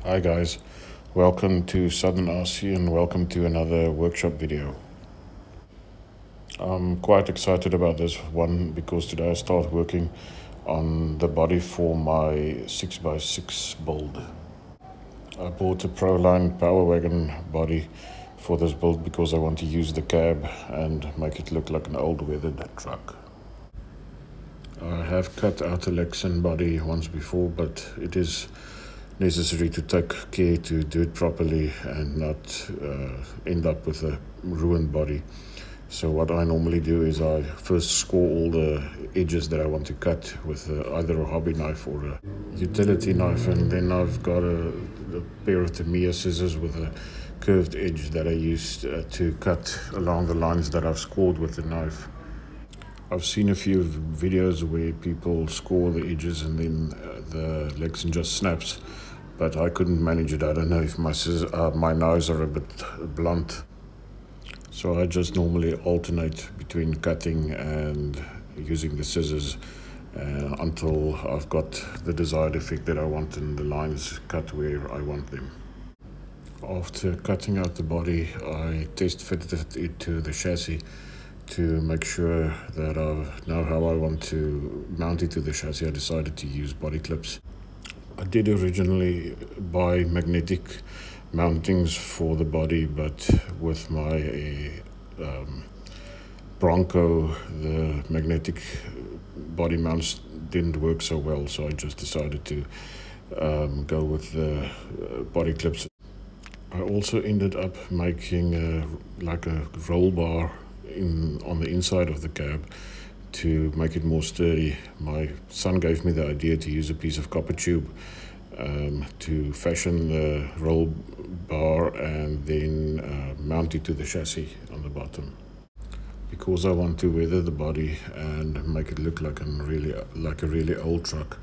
Hi guys, welcome to Southern RC and welcome to another workshop video. I'm quite excited about this one because today I start working on the body for my 6x6 build. I bought a Proline Power Wagon Body for this build because I want to use the cab and make it look like an old weathered truck. I have cut out a Lexan body once before, but it is necessary to take care to do it properly and not end up with a ruined body. So what I normally do is I first score all the edges that I want to cut with either a hobby knife or a utility knife, and then I've got a pair of Tamiya scissors with a curved edge that I use to cut along the lines that I've scored with the knife. I've seen a few videos where people score the edges and then the Lexan just snaps, but I couldn't manage it. I don't know if my knives are a bit blunt. So I just normally alternate between cutting and using the scissors until I've got the desired effect that I want and the lines cut where I want them. After cutting out the body, I test fitted it to the chassis to make sure that I know how I want to mount it to the chassis. I decided to use body clips. I did originally buy magnetic mountings for the body, but with my Bronco, the magnetic body mounts didn't work so well, so I just decided to go with the body clips. I also ended up making like a roll bar on the inside of the cab to make it more sturdy. My son gave me the idea to use a piece of copper tube to fashion the roll bar and then mount it to the chassis on the bottom. Because I want to weather the body and make it look like a really old truck,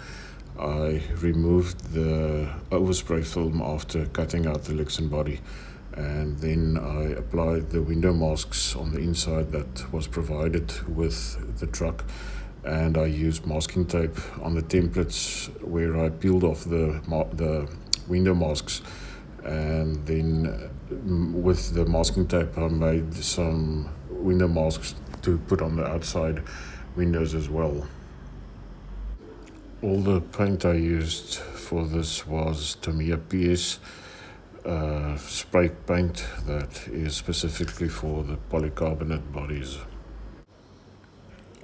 I removed the overspray film after cutting out the Lexan body, and then I applied the window masks on the inside that was provided with the truck, and I used masking tape on the templates where I peeled off the window masks, and then with the masking tape I made some window masks to put on the outside windows as well. All the paint I used for this was Tamiya PS spray paint that is specifically for the polycarbonate bodies.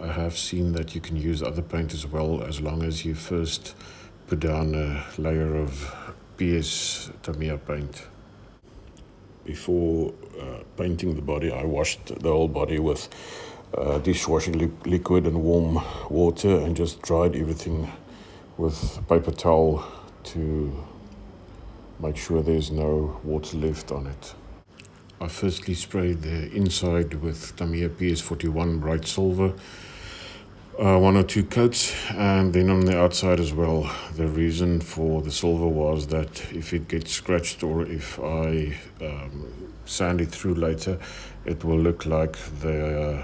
I have seen that you can use other paint as well, as long as you first put down a layer of PS Tamiya paint. Before painting the body, I washed the whole body with dishwashing liquid and warm water and just dried everything with a paper towel to make sure there's no water left on it. I firstly sprayed the inside with Tamiya PS41 bright silver, one or two coats, and then on the outside as well. The reason for the silver was that if it gets scratched or if I sand it through later, it will look like the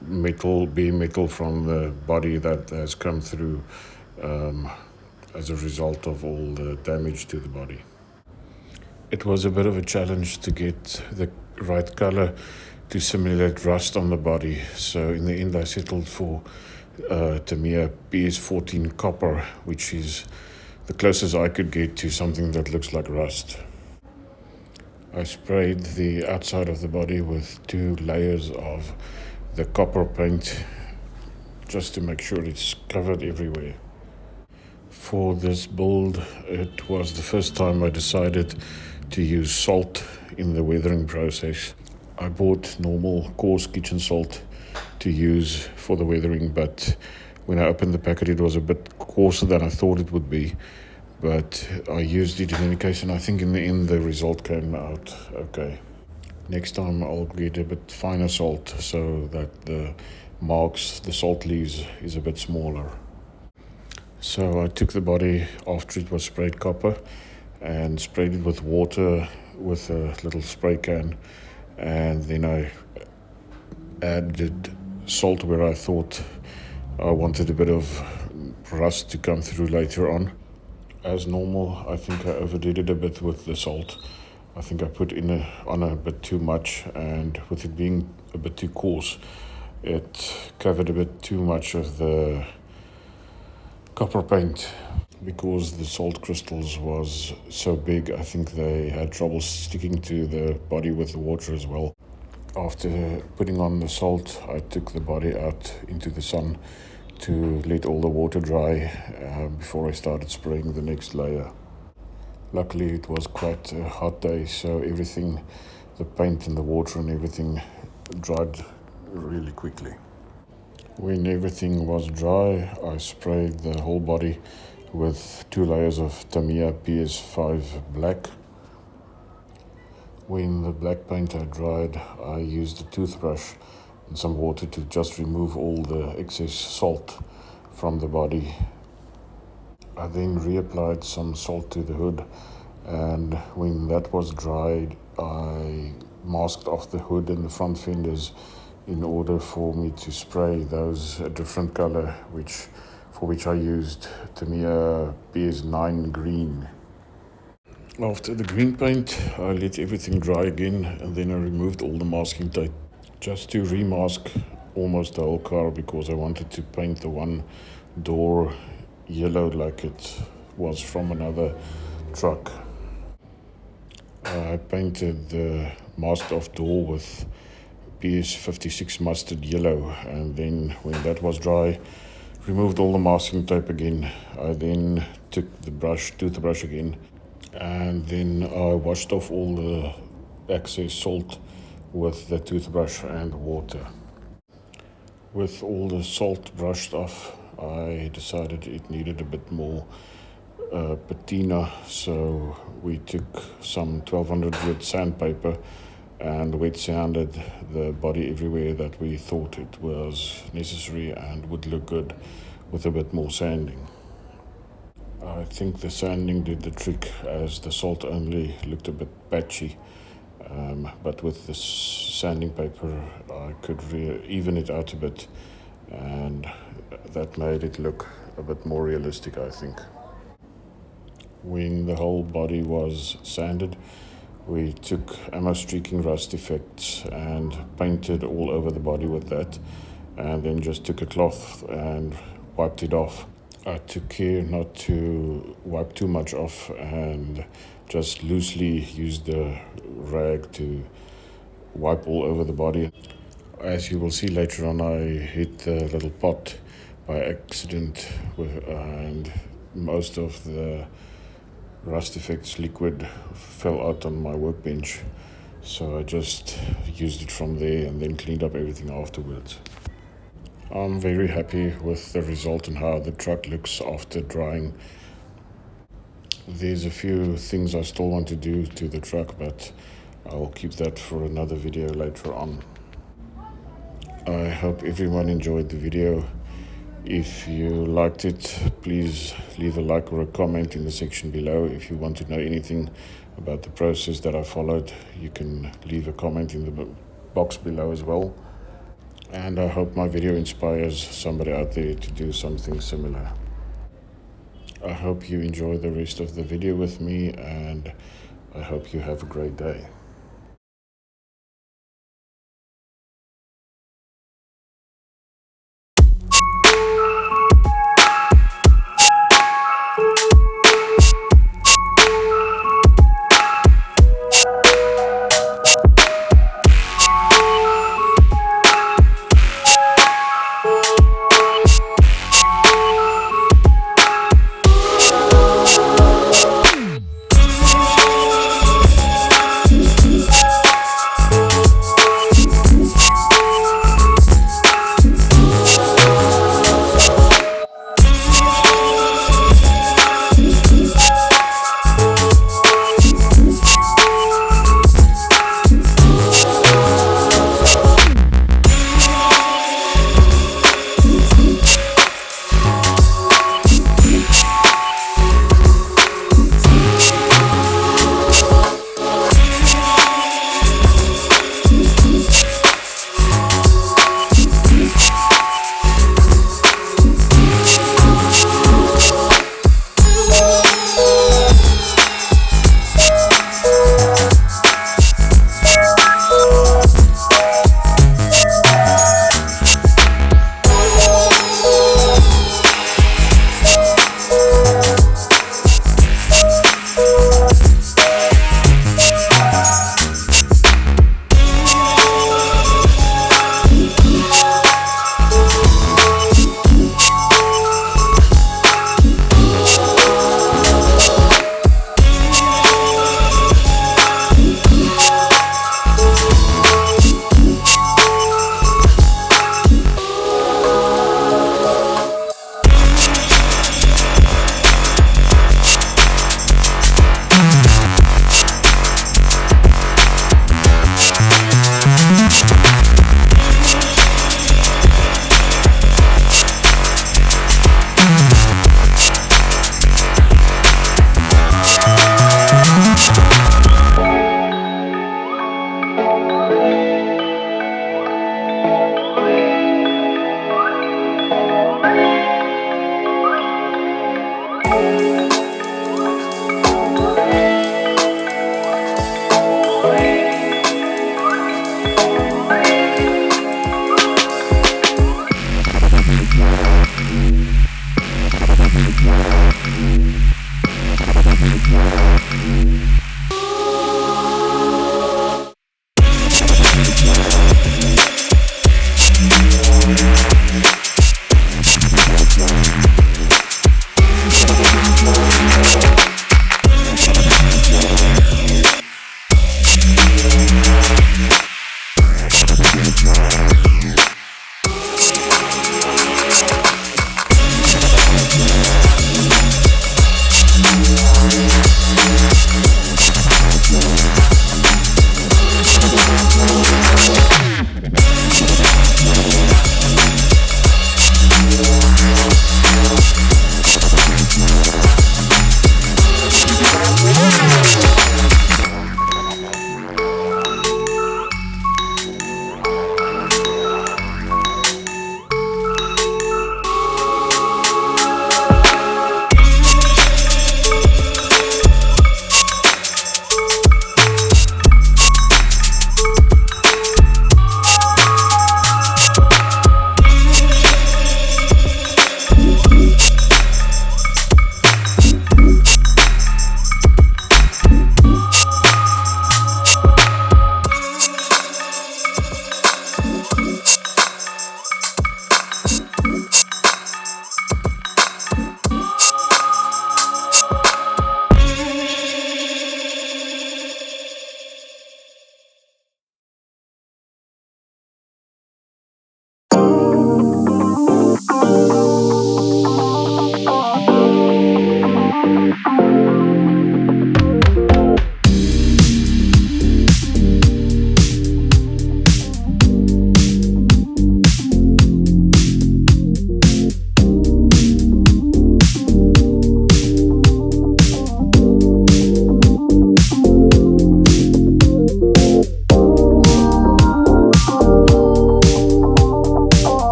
bare metal from the body that has come through as a result of all the damage to the body. It was a bit of a challenge to get the right color to simulate rust on the body, so in the end I settled for Tamiya PS14 copper, which is the closest I could get to something that looks like rust. I sprayed the outside of the body with 2 layers of the copper paint just to make sure it's covered everywhere. For this build, it was the first time I decided to use salt in the weathering process. I bought normal coarse kitchen salt to use for the weathering, but when I opened the packet it was a bit coarser than I thought it would be, but I used it in any case, and I think in the end the result came out okay. Next time I'll get a bit finer salt so that the marks the salt leaves is a bit smaller. So I took the body after it was sprayed copper and sprayed it with water with a little spray can, and then I added salt where I thought I wanted a bit of rust to come through later on. As normal, I think I overdid it a bit with the salt. I think I put on a bit too much, and with it being a bit too coarse, it covered a bit too much of the copper paint. Because the salt crystals was so big, I think they had trouble sticking to the body with the water as well. After putting on the salt, I took the body out into the sun to let all the water dry before I started spraying the next layer. Luckily it was quite a hot day, so everything, the paint and the water and everything dried really quickly. When everything was dry, I sprayed the whole body with 2 layers of Tamiya PS5 black. When the black paint had dried, I used a toothbrush and some water to just remove all the excess salt from the body. I then reapplied some salt to the hood, and when that was dried, I masked off the hood and the front fenders in order for me to spray those a different color, for which I used Tamiya PS9 green. After the green paint, I let everything dry again, and then I removed all the masking tape just to remask almost the whole car, because I wanted to paint the one door yellow like it was from another truck. I painted the masked off door with PS56 mustard yellow, and then when that was dry, removed all the masking tape again. I then took the toothbrush again, and then I washed off all the excess salt with the toothbrush and water. With all the salt brushed off, I decided it needed a bit more patina, so we took some 1200 grit sandpaper and wet sanded the body everywhere that we thought it was necessary and would look good with a bit more sanding. I think the sanding did the trick, as the salt only looked a bit patchy, but with the sanding paper I could even it out a bit, and that made it look a bit more realistic, I think. When the whole body was sanded, we took ammo streaking rust effects and painted all over the body with that, and then just took a cloth and wiped it off. I took care not to wipe too much off and just loosely used the rag to wipe all over the body. As you will see later on, I hit the little pot by accident and most of the rust effects liquid fell out on my workbench, so I just used it from there and then cleaned up everything afterwards. I'm very happy with the result and how the truck looks after drying. There's a few things I still want to do to the truck, but I'll keep that for another video later on. I hope everyone enjoyed the video. If you liked it, please leave a like or a comment in the section below. If you want to know anything about the process that I followed, you can leave a comment in the box below as well. And I hope my video inspires somebody out there to do something similar. I hope you enjoy the rest of the video with me, and I hope you have a great day.